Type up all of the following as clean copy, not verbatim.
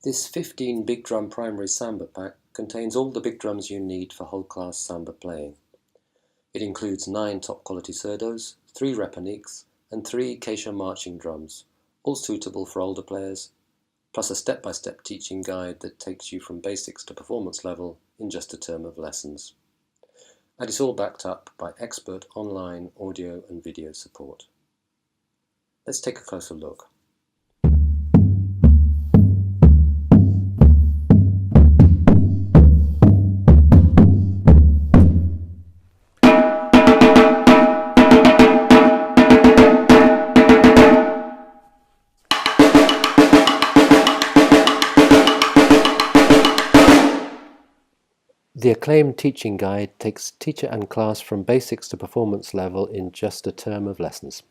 This 15 Big Drum Primary Samba pack contains all the big drums you need for whole class samba playing. It includes 9 top quality Surdos, 3 Repiniques and 3 Caixa marching drums, all suitable for older players, plus a step-by-step teaching guide that takes you from basics to performance level in just a term of lessons. And it's all backed up by expert online audio and video support. Let's take a closer look. The acclaimed teaching guide takes teacher and class from basics to performance level in just a term of lessons.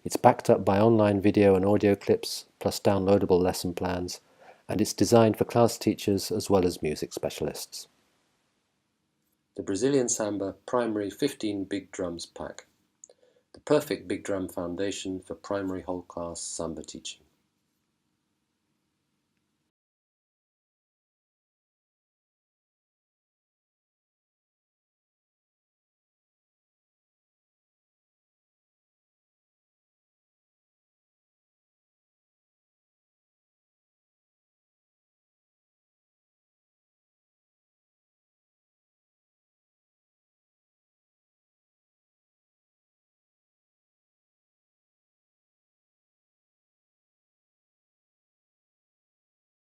It's backed up by online video and audio clips, plus downloadable lesson plans, and it's designed for class teachers as well as music specialists. The Brazilian Samba Primary 15 Big Drums Pack. The perfect big drum foundation for primary whole class samba teaching.